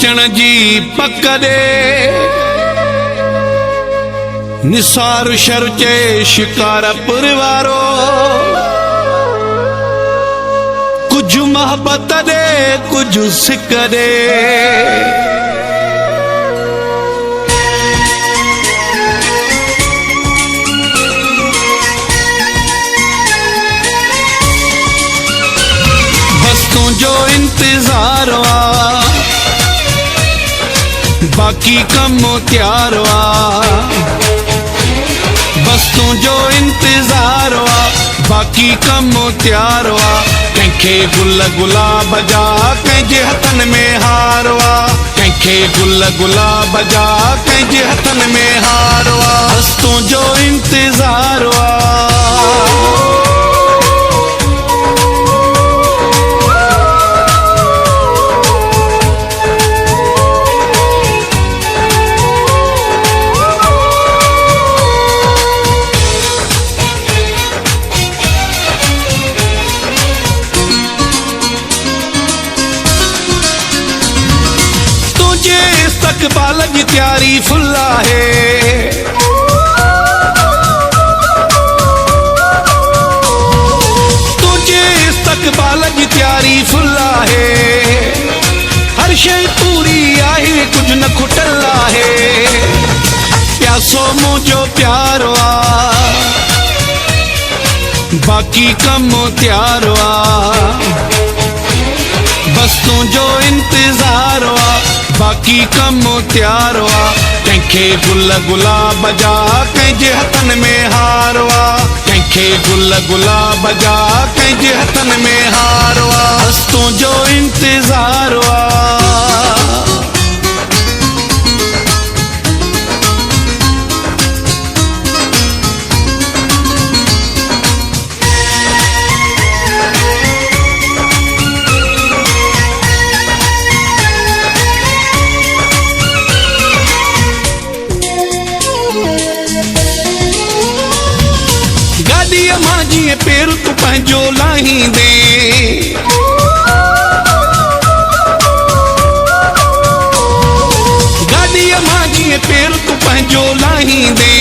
पहुंचण जी पक दे निसार शर चे शिकारपुर वारो कुछ मोहब्बत दे कुछ सिक दे जो इंतजार वा बाकी कम तैयार वा बस तू जो इंतजार वा बाकी कम तैयार वा कंखे गुल गुलाब जा कंहिंजे हथन में हार वा कंखे गुल गुलाब जा कंहिंजे हथन में हार वा बस तू जो इंतजार वा इस्तकबाल की तैयारी फुल्ला है तुझे इस्तकबाल की तैयारी फुल्ला है हर शय पूरी आहे कुछ न खुटला है प्यासो मुझो प्यार वा बाकी कम तैयार वा बस तू जो इंतजार वा बाकी कम तैयार वा कंखे गुल गुलाब जा कंहिंजे हथन में हार वा कंखे गुल गुलाब जा कंहिंजे हथन में हार वा बस तू जो इंतजार वा मां पेर तू पंहिंजो लाहींदे गाॾीअ मां जीअं पेर तू पंहिंजो लाहींदे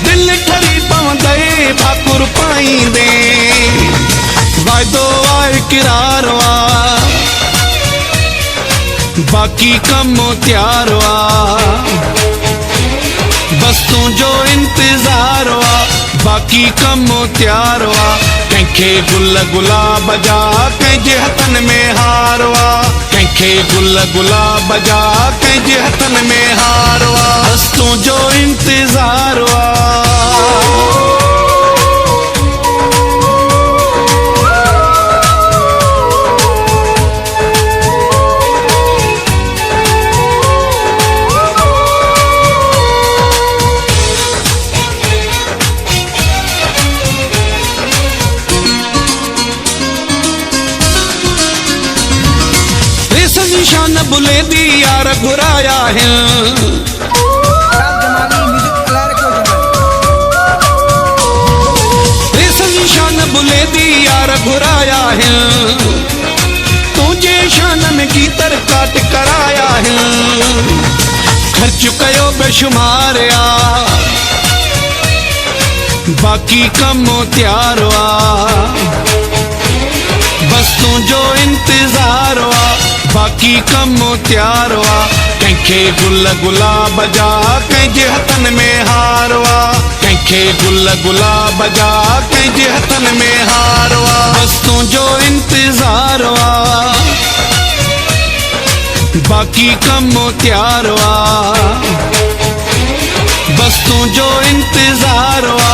दिलि ठरी पवंदे भाकुर पाईंदे वाइदो आहे किरार वा बाकी कम तैयार वा बस तू जो इंतजार वा बाकी कम तैयार वा कंखे गुल गुलाब जा कंहिंजे हथन में हार वा कंखे गुल गुलाब जा कंहिंजे हथन में हार वा बस तू जो इंतजार वा निशान बुले दी यार घुराया है निशान बुले दी यार घुराया है तुझे शानन की तर काट कराया है खर्च कयो बेशुमार आ बाकी कम तैयार वा बस तू जो इंतजार वा बाकी कम तैयार वा कंखे गुल गुलाब जा कंहिंजे हथन में हार वा कंखे गुल गुलाब जा कंहिंजे हथन में हार वा बस तू जो इंतजार वा बाकी कम तैयार वा बस तू जो इंतजार वा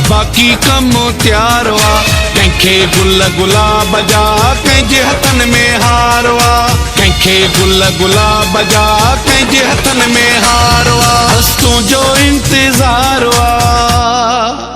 बाकी कम तैयार वा कंखे गुल गुलाब जा कंहिंजे हथन में हार वा कंखे गुल गुलाब जा कंहिंजे हथन में हार वा बस तू जो इंतजार वा